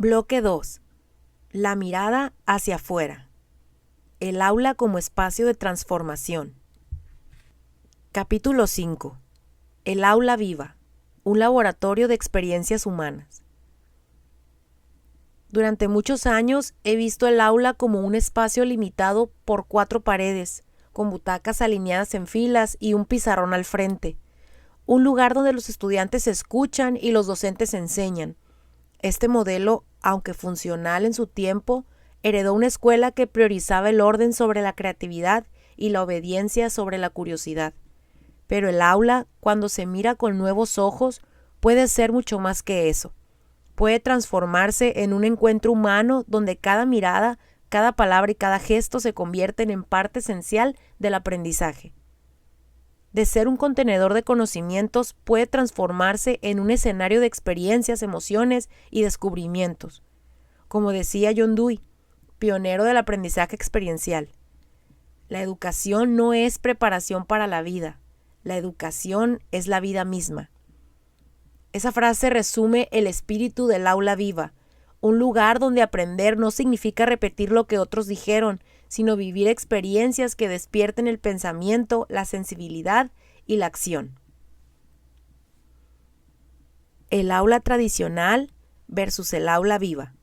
Bloque 2. La mirada hacia afuera. El aula como espacio de transformación. Capítulo 5. El aula viva. Un laboratorio de experiencias humanas. Durante muchos años he visto el aula como un espacio limitado por 4 paredes, con butacas alineadas en filas y un pizarrón al frente. Un lugar donde los estudiantes escuchan y los docentes enseñan. Este modelo, aunque funcional en su tiempo, heredó una escuela que priorizaba el orden sobre la creatividad y la obediencia sobre la curiosidad. Pero el aula, cuando se mira con nuevos ojos, puede ser mucho más que eso. Puede transformarse en un encuentro humano donde cada mirada, cada palabra y cada gesto se convierten en parte esencial del aprendizaje. De ser un contenedor de conocimientos puede transformarse en un escenario de experiencias, emociones y descubrimientos. Como decía John Dewey, pionero del aprendizaje experiencial, la educación no es preparación para la vida, la educación es la vida misma. Esa frase resume el espíritu del aula viva, un lugar donde aprender no significa repetir lo que otros dijeron, sino vivir experiencias que despierten el pensamiento, la sensibilidad y la acción. El aula tradicional versus el aula viva.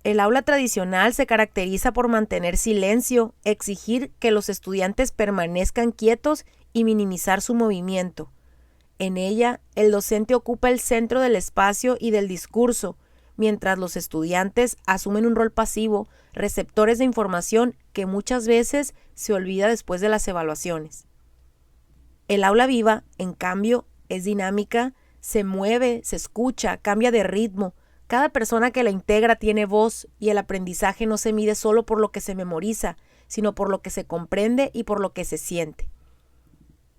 El aula tradicional se caracteriza por mantener silencio, exigir que los estudiantes permanezcan quietos y minimizar su movimiento. En ella, el docente ocupa el centro del espacio y del discurso, mientras los estudiantes asumen un rol pasivo, receptores de información que muchas veces se olvida después de las evaluaciones. El aula viva, en cambio, es dinámica, se mueve, se escucha, cambia de ritmo. Cada persona que la integra tiene voz y el aprendizaje no se mide solo por lo que se memoriza, sino por lo que se comprende y por lo que se siente.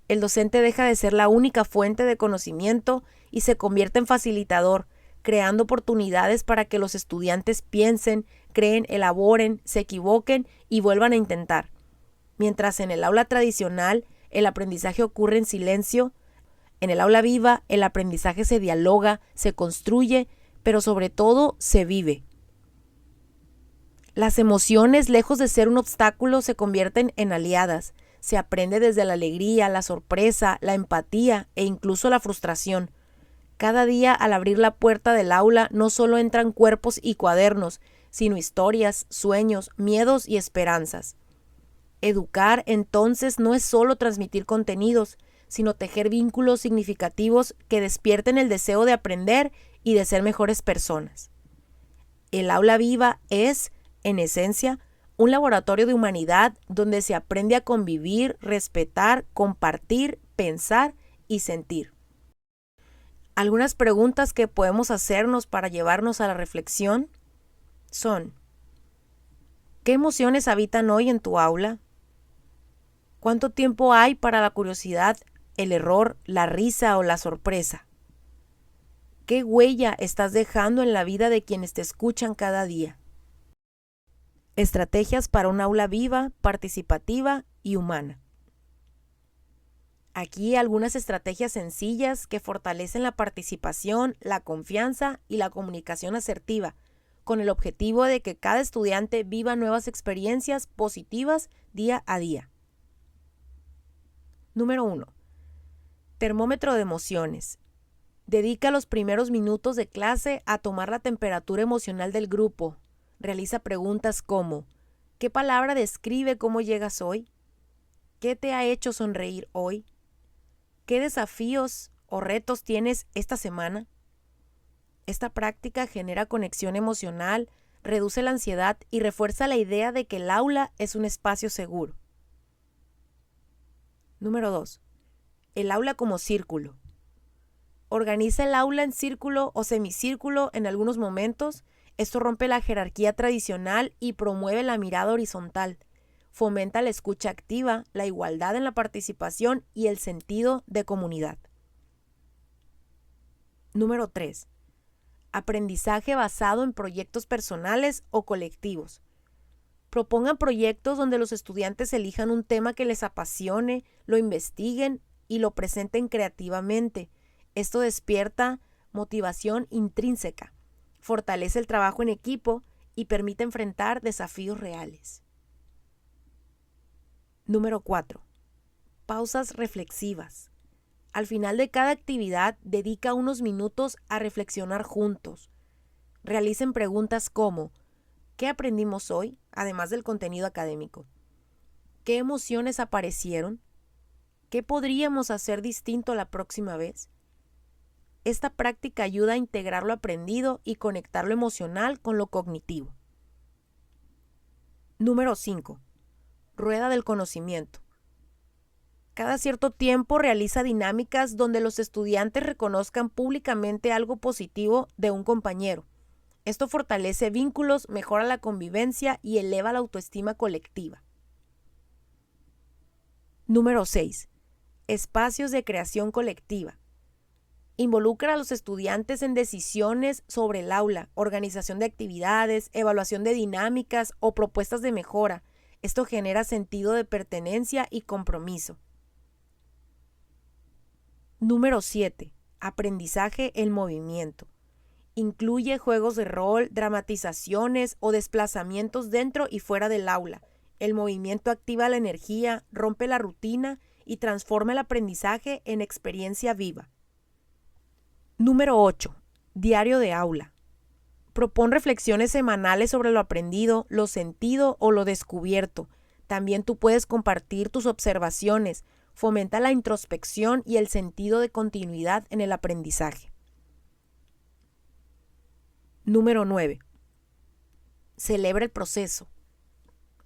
El docente deja de ser la única fuente de conocimiento y se convierte en facilitador, creando oportunidades para que los estudiantes piensen, creen, elaboren, se equivoquen y vuelvan a intentar. Mientras en el aula tradicional el aprendizaje ocurre en silencio, en el aula viva el aprendizaje se dialoga, se construye, pero sobre todo se vive. Las emociones, lejos de ser un obstáculo, se convierten en aliadas. Se aprende desde la alegría, la sorpresa, la empatía e incluso la frustración. Cada día, al abrir la puerta del aula, no solo entran cuerpos y cuadernos, sino historias, sueños, miedos y esperanzas. Educar, entonces, no es solo transmitir contenidos, sino tejer vínculos significativos que despierten el deseo de aprender y de ser mejores personas. El aula viva es, en esencia, un laboratorio de humanidad donde se aprende a convivir, respetar, compartir, pensar y sentir. Algunas preguntas que podemos hacernos para llevarnos a la reflexión son: ¿qué emociones habitan hoy en tu aula? ¿Cuánto tiempo hay para la curiosidad, el error, la risa o la sorpresa? ¿Qué huella estás dejando en la vida de quienes te escuchan cada día? Estrategias para un aula viva, participativa y humana. Aquí algunas estrategias sencillas que fortalecen la participación, la confianza y la comunicación asertiva, con el objetivo de que cada estudiante viva nuevas experiencias positivas día a día. Número 1. Termómetro de emociones. Dedica los primeros minutos de clase a tomar la temperatura emocional del grupo. Realiza preguntas como: ¿qué palabra describe cómo llegas hoy? ¿Qué te ha hecho sonreír hoy? ¿Qué desafíos o retos tienes esta semana? Esta práctica genera conexión emocional, reduce la ansiedad y refuerza la idea de que el aula es un espacio seguro. Número 2. El aula como círculo. Organiza el aula en círculo o semicírculo en algunos momentos. Esto rompe la jerarquía tradicional y promueve la mirada horizontal. Fomenta la escucha activa, la igualdad en la participación y el sentido de comunidad. Número 3. Aprendizaje basado en proyectos personales o colectivos. Propongan proyectos donde los estudiantes elijan un tema que les apasione, lo investiguen y lo presenten creativamente. Esto despierta motivación intrínseca. fortalece el trabajo en equipo y permite enfrentar desafíos reales. Número 4. Pausas reflexivas. Al final de cada actividad, dedica unos minutos a reflexionar juntos. Realicen preguntas como: ¿qué aprendimos hoy, además del contenido académico? ¿Qué emociones aparecieron? ¿Qué podríamos hacer distinto la próxima vez? Esta práctica ayuda a integrar lo aprendido y conectar lo emocional con lo cognitivo. Número 5. Rueda del conocimiento. Cada cierto tiempo realiza dinámicas donde los estudiantes reconozcan públicamente algo positivo de un compañero. Esto fortalece vínculos, mejora la convivencia y eleva la autoestima colectiva. Número 6. Espacios de creación colectiva. Involucra a los estudiantes en decisiones sobre el aula, organización de actividades, evaluación de dinámicas o propuestas de mejora. Esto genera sentido de pertenencia y compromiso. Número 7. Aprendizaje en movimiento. Incluye juegos de rol, dramatizaciones o desplazamientos dentro y fuera del aula. El movimiento activa la energía, rompe la rutina y transforma el aprendizaje en experiencia viva. Número 8. Diario de aula. Propón reflexiones semanales sobre lo aprendido, lo sentido o lo descubierto. También tú puedes compartir tus observaciones. Fomenta la introspección y el sentido de continuidad en el aprendizaje. Número 9. Celebra el proceso.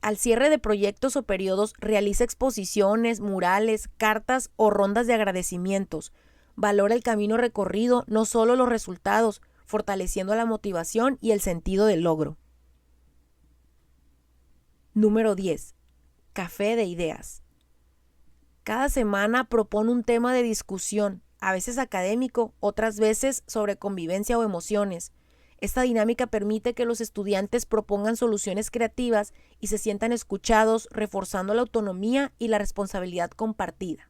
Al cierre de proyectos o periodos, realiza exposiciones, murales, cartas o rondas de agradecimientos. Valora el camino recorrido, no solo los resultados, fortaleciendo la motivación y el sentido del logro. Número 10. Café de ideas. Cada semana propone un tema de discusión, a veces académico, otras veces sobre convivencia o emociones. Esta dinámica permite que los estudiantes propongan soluciones creativas y se sientan escuchados, reforzando la autonomía y la responsabilidad compartida.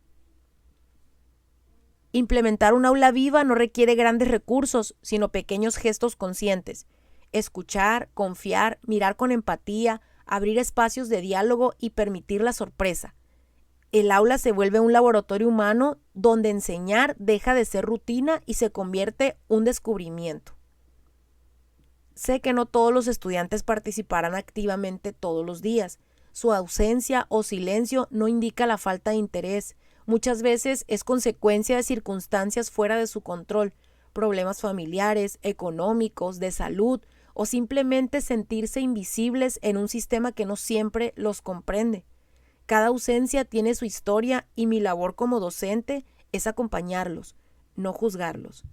Implementar un aula viva no requiere grandes recursos, sino pequeños gestos conscientes. Escuchar, confiar, mirar con empatía, abrir espacios de diálogo y permitir la sorpresa. El aula se vuelve un laboratorio humano donde enseñar deja de ser rutina y se convierte en un descubrimiento. Sé que no todos los estudiantes participarán activamente todos los días. Su ausencia o silencio no indica la falta de interés. Muchas veces es consecuencia de circunstancias fuera de su control, problemas familiares, económicos, de salud o simplemente sentirse invisibles en un sistema que no siempre los comprende. Cada ausencia tiene su historia y mi labor como docente es acompañarlos, no juzgarlos.